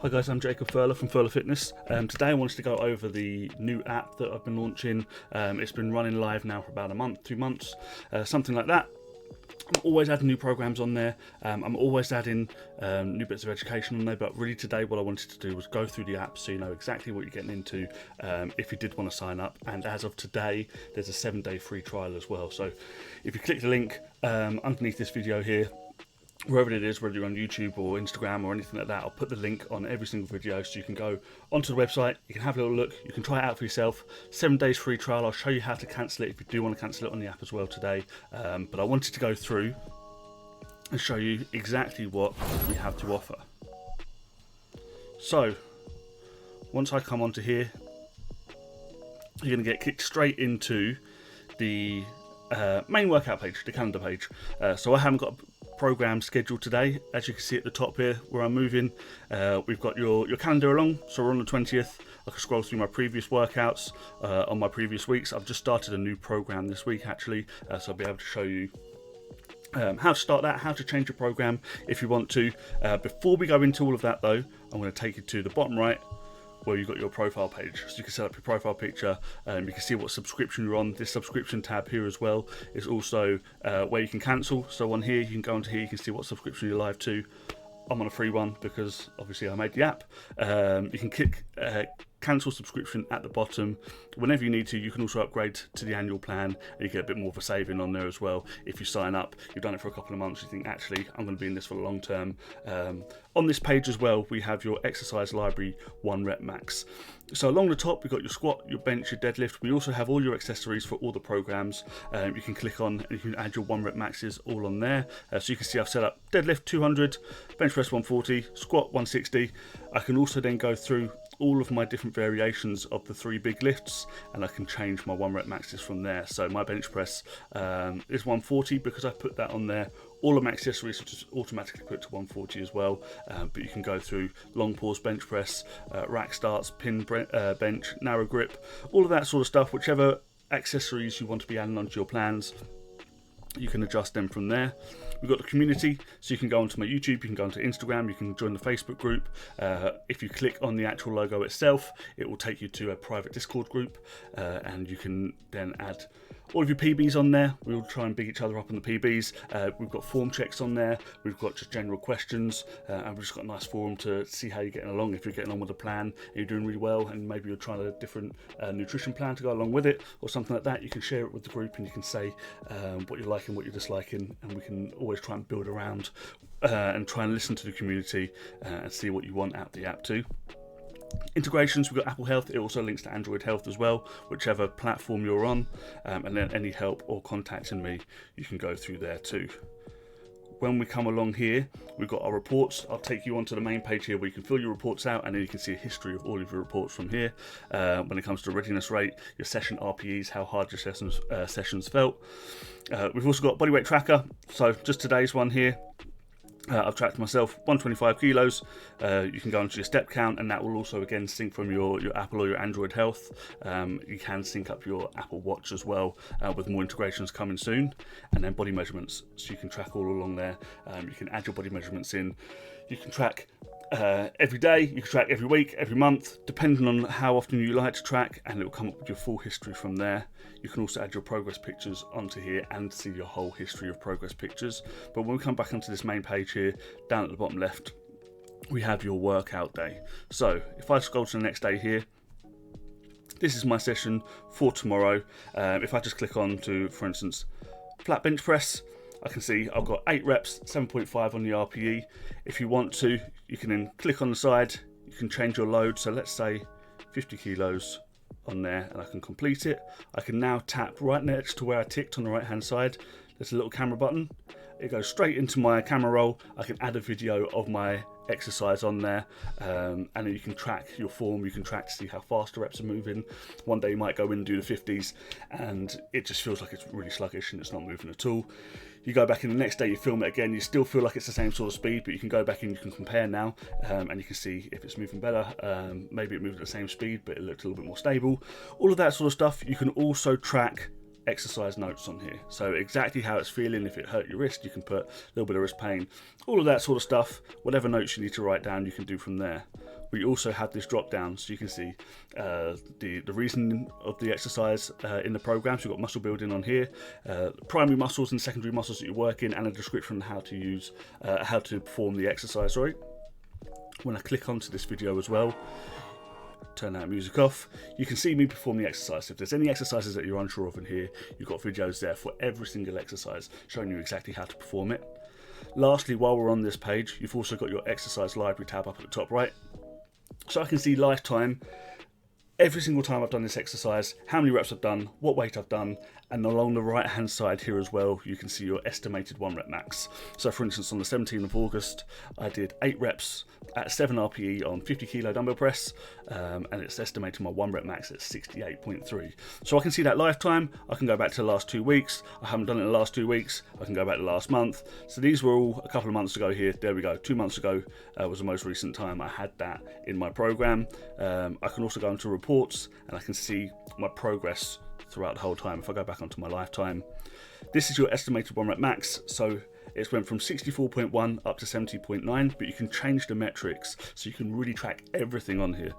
Hi guys, I'm Jacob Ferler from Ferlafitness. Today I wanted to go over the new app that I've been launching. It's been running live now for about a month, 2 months, something like that. I'm always adding new programs on there. I'm always adding new bits of education on there, but really today what I wanted to do was go through the app so you know exactly what you're getting into if you did want to sign up. And as of today, there's a 7-day free trial as well. So if you click the link underneath this video here, wherever it is, whether you're on YouTube or Instagram or anything like that, I'll put the link on every single video so you can go onto the website, you can have a little look, you can try it out for yourself. 7 days free trial. I'll show you how to cancel it if you do want to cancel it on the app as well today. But I wanted to go through and show you exactly what we have to offer. So once I come onto here, you're going to get kicked straight into the main workout page, the calendar page. So I haven't got program scheduled today. As you can see at the top here where I'm moving, we've got your calendar along. So we're on the 20th. I can scroll through my previous workouts on my previous weeks. I've just started a new program this week actually, so I'll be able to show you how to start that, how to change your program if you want to. Before we go into all of that though, I'm going to take you to the bottom right where you've got your profile page. So you can set up your profile picture, you can see what subscription you're on. This subscription tab here as well is also where you can cancel. So on here, you can go onto here, you can see what subscription you're live to. I'm on a free one because obviously I made the app. You can click cancel subscription at the bottom whenever you need to. You can also upgrade to the annual plan and you get a bit more of a saving on there as well. If you sign up, you've done it for a couple of months, you think actually I'm going to be in this for the long term. On this page as well, we have your exercise library 1 rep max. So along the top, we've got your squat, your bench, your deadlift. We also have all your accessories for all the programs. You can click on and you can add your 1 rep maxes all on there. So you can see I've set up deadlift 200, bench press 140, squat 160. I can also then go through all of my different variations of the 3 big lifts and I can change my 1 rep maxes from there. So my bench press is 140 because I put that on there. All of my accessories are just automatically put to 140 as well, but you can go through long pause bench press, rack starts, pin bench, narrow grip, all of that sort of stuff. Whichever accessories you want to be adding onto your plans, you can adjust them from there. We've got the community, so you can go onto my YouTube, you can go onto Instagram, you can join the Facebook group. If you click on the actual logo itself, it will take you to a private Discord group, and you can then add all of your PBs on there. We'll try and big each other up on the PBs. We've got form checks on there. We've got just general questions, and we've just got a nice forum to see how you're getting along. If you're getting on with the plan, and you're doing really well, and maybe you're trying a different nutrition plan to go along with it, or something like that, you can share it with the group, and you can say what you're liking, what you're disliking, and we can always try and build around and try and listen to the community and see what you want out the app too. Integrations, we've got Apple Health. It also links to Android Health as well, whichever platform you're on, and then any help or contacting me, you can go through there too. When we come along here, we've got our reports. I'll take you onto the main page here where you can fill your reports out, and then you can see a history of all of your reports from here. When it comes to readiness rate, your session RPEs, how hard your sessions felt. We've also got body weight tracker. So just today's one here. I've tracked myself 125 kilos. You can go into your step count, and that will also again sync from your Apple or your Android Health. You can sync up your Apple Watch as well, with more integrations coming soon. And then body measurements, so you can track all along there. You can add your body measurements in. You can track every day, you can track every week, every month, depending on how often you like to track, and it will come up with your full history from there. You can also add your progress pictures onto here and see your whole history of progress pictures. But when we come back onto this main page here, down at the bottom left, we have your workout day. So if I scroll to the next day here, this is my session for tomorrow. If I just click on to, for instance, flat bench press, I can see I've got 8 reps, 7.5 on the RPE. If you want to, you can then click on the side, you can change your load. So let's say 50 kilos on there, and I can complete it. I can now tap right next to where I ticked on the right hand side. There's a little camera button. It goes straight into my camera roll. I can add a video of my exercise on there, and then you can track your form. You can track to see how fast the reps are moving. One day you might go in and do the 50s and it just feels like it's really sluggish and it's not moving at all. You go back in the next day, you film it again, you still feel like it's the same sort of speed, but you can go back and you can compare now, and you can see if it's moving better. Maybe it moved at the same speed but it looked a little bit more stable. All of that sort of stuff. You can also track exercise notes on here. So exactly how it's feeling. If it hurt your wrist, you can put a little bit of wrist pain, all of that sort of stuff. Whatever notes you need to write down, you can do from there. We also have this drop down, so you can see the reason of the exercise in the program. So you've got muscle building on here, primary muscles and secondary muscles that you work in, and a description on how to perform the exercise. Sorry. When I click onto this video as well, turn that music off, you can see me perform the exercise. If there's any exercises that you're unsure of in here, you've got videos there for every single exercise showing you exactly how to perform it. Lastly, while we're on this page, you've also got your exercise library tab up at the top right. So I can see lifetime, every single time I've done this exercise, how many reps I've done, what weight I've done, and along the right hand side here as well, you can see your estimated 1 rep max. So for instance, on the 17th of August, I did 8 reps at 7 RPE on 50 kilo dumbbell press, and it's estimated my 1 rep max at 68.3. So I can see that lifetime. I can go back to the last 2 weeks. I haven't done it in the last 2 weeks. I can go back to last month. So these were all a couple of months ago here. There we go. 2 months ago was the most recent time I had that in my program. I can also go into reports and I can see my progress throughout the whole time. If I go back onto my lifetime, this is your estimated 1 rep max. So it's went from 64.1 up to 70.9, but you can change the metrics, so you can really track everything on here.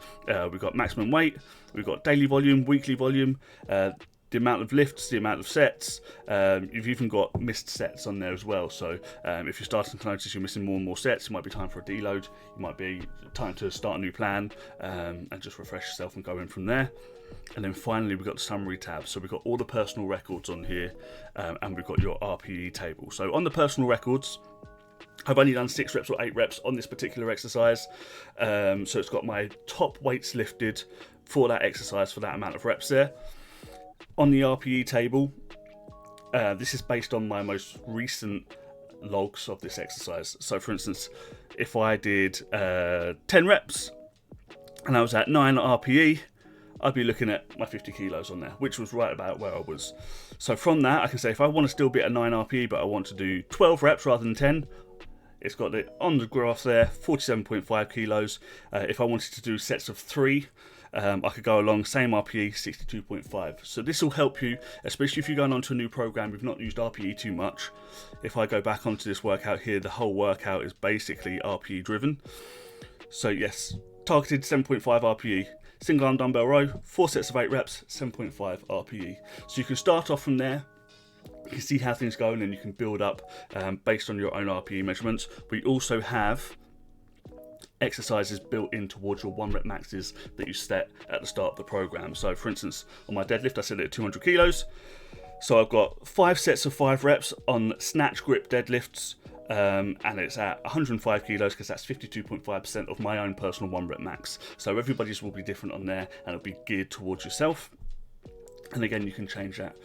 We've got maximum weight, we've got daily volume, weekly volume, the amount of lifts, the amount of sets. You've even got missed sets on there as well. So if you're starting to notice you're missing more and more sets, it might be time for a deload. It might be time to start a new plan and just refresh yourself and go in from there. And then finally, we've got the summary tab. So we've got all the personal records on here, and we've got your RPE table. So on the personal records, I've only done 6 reps or 8 reps on this particular exercise. So it's got my top weights lifted for that exercise for that amount of reps there. On the RPE table, this is based on my most recent logs of this exercise. So for instance, if I did 10 reps and I was at 9 RPE, I'd be looking at my 50 kilos on there, which was right about where I was. So from that, I can say if I want to still be at 9 RPE, but I want to do 12 reps rather than 10, it's got it on the graph there, 47.5 kilos. If I wanted to do sets of 3, I could go along, same RPE, 62.5. So this will help you, especially if you're going onto a new program, you've not used RPE too much. If I go back onto this workout here, the whole workout is basically RPE driven. So yes, targeted 7.5 RPE. Single arm dumbbell row, 4 sets of 8 reps, 7.5 RPE. So you can start off from there. You can see how things go, and then you can build up based on your own RPE measurements. We also have exercises built in towards your 1 rep maxes that you set at the start of the program. So for instance, on my deadlift, I set it at 200 kilos. So I've got 5 sets of 5 reps on snatch grip deadlifts. And it's at 105 kilos because that's 52.5% of my own personal 1 rep max. So everybody's will be different on there, and it'll be geared towards yourself. And again, you can change that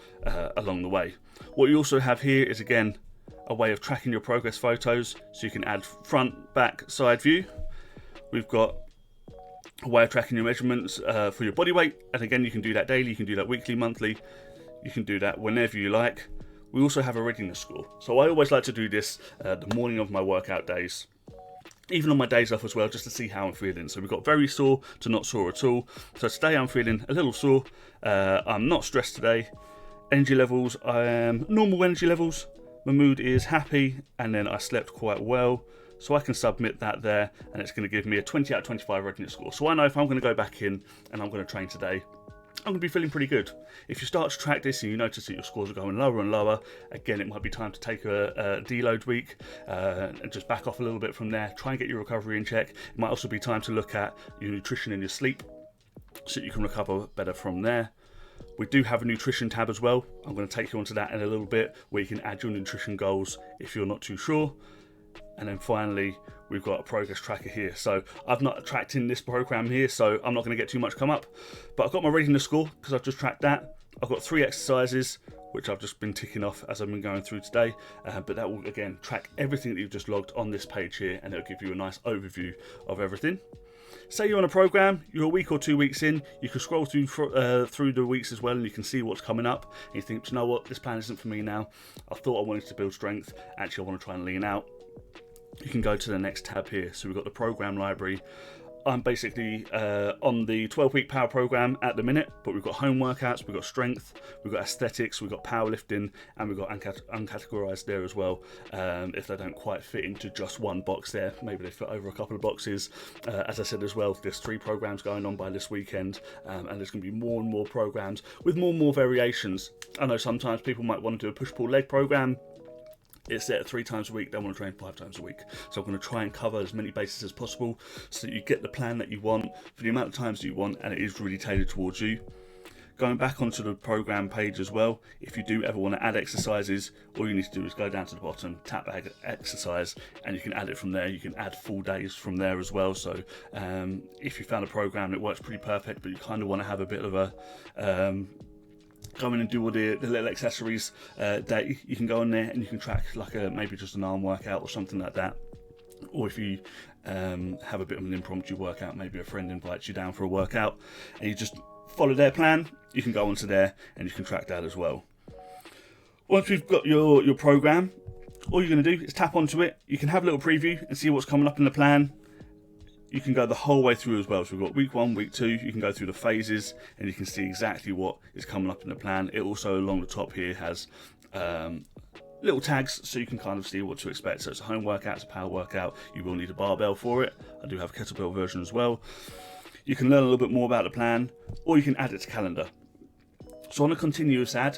along the way. What you also have here is, again, a way of tracking your progress photos. So you can add front, back, side view. We've got a way of tracking your measurements for your body weight. And again, you can do that daily, you can do that weekly, monthly. You can do that whenever you like. We also have a readiness score. So I always like to do this the morning of my workout days, even on my days off as well, just to see how I'm feeling. So we've got very sore to not sore at all. So today I'm feeling a little sore. I'm not stressed today. Energy levels, I am normal energy levels. My mood is happy, and then I slept quite well. So I can submit that there, and it's going to give me a 20 out of 25 readiness score. So I know if I'm going to go back in and I'm going to train today, I'm going to be feeling pretty good. If you start to track this and you notice that your scores are going lower and lower, again, it might be time to take a deload week and just back off a little bit from there. Try and get your recovery in check. It might also be time to look at your nutrition and your sleep so that you can recover better from there. We do have a nutrition tab as well. I'm going to take you onto that in a little bit, where you can add your nutrition goals if you're not too sure. And then finally, we've got a progress tracker here. So I've not tracked in this program here, so I'm not going to get too much come up. But I've got my readiness score because I've just tracked that. I've got 3 exercises, which I've just been ticking off as I've been going through today. But that will, again, track everything that you've just logged on this page here, and it'll give you a nice overview of everything. Say you're on a program, you're a week or 2 weeks in, you can scroll through the weeks as well, and you can see what's coming up. And you think, you know what, this plan isn't for me now. I thought I wanted to build strength. Actually, I want to try and lean out. You can go to the next tab here. So we've got the program library. I'm basically on the 12-week power program at the minute, but we've got home workouts, we've got strength, we've got aesthetics, we've got powerlifting, and we've got uncategorized there as well. If they don't quite fit into just one box there, maybe they fit over a couple of boxes. As I said as well, there's 3 programs going on by this weekend, and there's going to be more and more programs with more and more variations. I know sometimes people might want to do a push-pull leg program. It's set 3 times a week, they want to train 5 times a week. So I'm going to try and cover as many bases as possible so that you get the plan that you want for the amount of times that you want, and it is really tailored towards you. Going back onto the program page as well, if you do ever want to add exercises, all you need to do is go down to the bottom, tap add exercise, and you can add it from there. You can add full days from there as well. So if you found a program that works pretty perfect, but you kind of want to have a bit of a go in and do all the little accessories day, you can go on there and you can track like maybe just an arm workout or something like that. Or if you have a bit of an impromptu workout, maybe a friend invites you down for a workout and you just follow their plan, you can go onto there and you can track that as well. Once we've got your program, all you're going to do is tap onto it. You can have a little preview and see what's coming up in the plan. You can go the whole way through as well. So we've got week 1, week 2, you can go through the phases and you can see exactly what is coming up in the plan. It also along the top here has little tags so you can kind of see what to expect. So it's a home workout, it's a power workout. You will need a barbell for it. I do have a kettlebell version as well. You can learn a little bit more about the plan, or you can add it to calendar. So on a continuous add,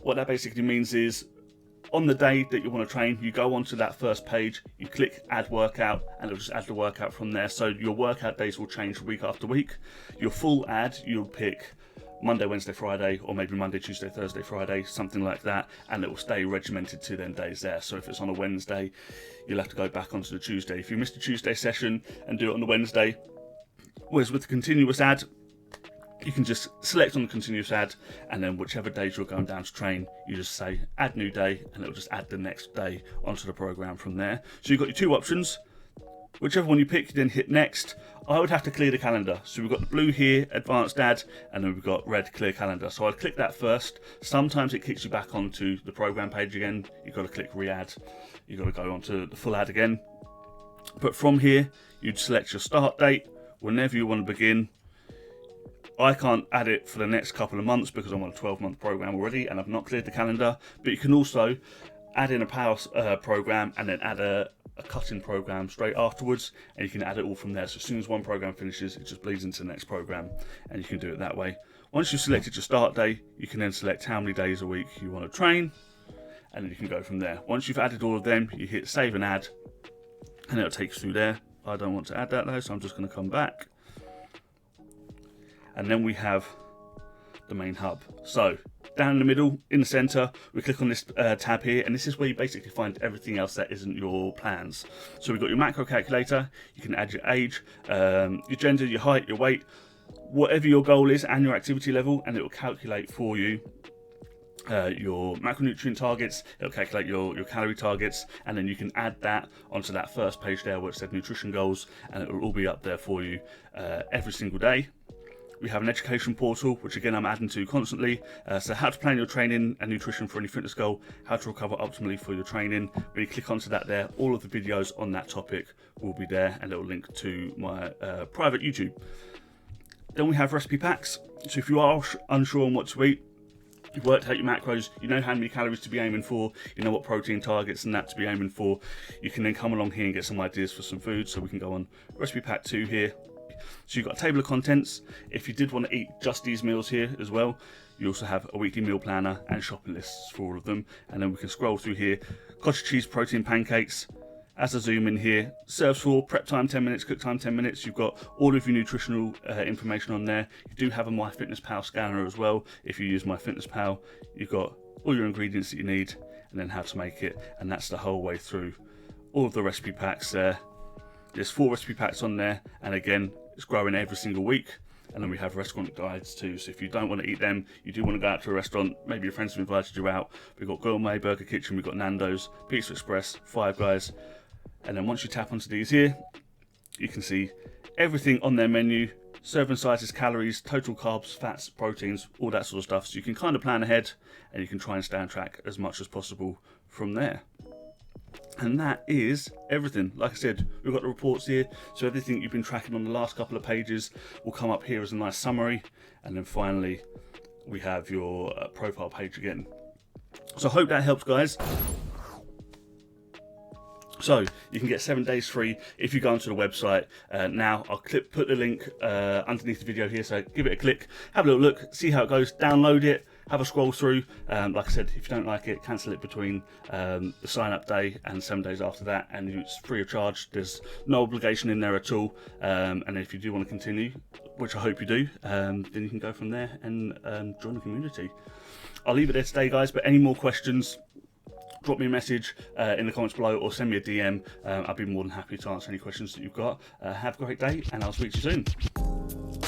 what that basically means is on the day that you want to train, you go onto that first page, you click add workout, and it'll just add the workout from there. So your workout days will change week after week. Your full add, you'll pick Monday, Wednesday, Friday, or maybe Monday, Tuesday, Thursday, Friday, something like that, and it will stay regimented to them days there. So if it's on a Wednesday, you'll have to go back onto the Tuesday. If you missed a Tuesday session and do it on the Wednesday, whereas with the continuous add, you can just select on the continuous add, and then whichever days you're going down to train, you just say add new day, and it'll just add the next day onto the program from there. So you've got your 2 options. Whichever one you pick, you then hit next. I would have to clear the calendar. So we've got the blue here, advanced add, and then we've got red, clear calendar. So I'd click that first. Sometimes it kicks you back onto the program page again. You've got to click re-add. You've got to go onto the full add again. But from here, you'd select your start date, whenever you want to begin. I can't add it for the next couple of months because I'm on a 12-month program already and I've not cleared the calendar. But you can also add in a power program and then add a cutting program straight afterwards, and you can add it all from there. So as soon as one program finishes, it just bleeds into the next program, and you can do it that way. Once you've selected your start day, you can then select how many days a week you want to train, and then you can go from there. Once you've added all of them, you hit save and add, and it'll take you through there. I don't want to add that though, so I'm just going to come back. And then we have the main hub. So down in the middle, in the center, we click on this tab here, and this is where you basically find everything else that isn't your plans. So we've got your macro calculator. You can add your age, your gender, your height, your weight, whatever your goal is, and your activity level, and it will calculate for you your macronutrient targets. It'll calculate your calorie targets, and then you can add that onto that first page there where it said nutrition goals, and it will all be up there for you every single day. We have an education portal, which again I'm adding to constantly. So how to plan your training and nutrition for any fitness goal, how to recover optimally for your training. When you click onto that there, all of the videos on that topic will be there, and it will link to my private YouTube. Then we have recipe packs. So if you are unsure on what to eat, you've worked out your macros, you know how many calories to be aiming for, you know what protein targets and that to be aiming for, you can then come along here and get some ideas for some food. So we can go on recipe pack 2 here. So you've got a table of contents. If you did want to eat just these meals here as well, you also have a weekly meal planner and shopping lists for all of them. And then we can scroll through here. Cottage cheese protein pancakes. As I zoom in here, serves for prep time 10 minutes, cook time 10 minutes. You've got all of your nutritional information on there. You do have a MyFitnessPal scanner as well. If you use MyFitnessPal, you've got all your ingredients that you need and then how to make it. And that's the whole way through all of the recipe packs there. There's 4 recipe packs on there, and again, it's growing every single week. And then we have restaurant guides too. So if you don't want to eat them, you do want to go out to a restaurant, maybe your friends have invited you out. We've got Gourmet Burger Kitchen, we've got Nando's, Pizza Express, Five Guys. And then once you tap onto these here, you can see everything on their menu, serving sizes, calories, total carbs, fats, proteins, all that sort of stuff. So you can kind of plan ahead, and you can try and stay on track as much as possible from there. And that is everything. Like I said, we've got the reports here, so everything you've been tracking on the last couple of pages will come up here as a nice summary. And then finally, we have your profile page again. So I hope that helps, guys. So you can get 7 days free if you go onto the website. Now I'll put the link underneath the video here, so give it a click, have a little look, see how it goes, download it, have a scroll through. Like I said, if you don't like it, cancel it between the sign up day and 7 days after that, and it's free of charge. There's no obligation in there at all, and if you do want to continue, which I hope you do, then you can go from there and join the community. I'll leave it there today, guys, but any more questions, drop me a message in the comments below or send me a DM. I'll be more than happy to answer any questions that you've got. Have a great day, and I'll speak to you soon.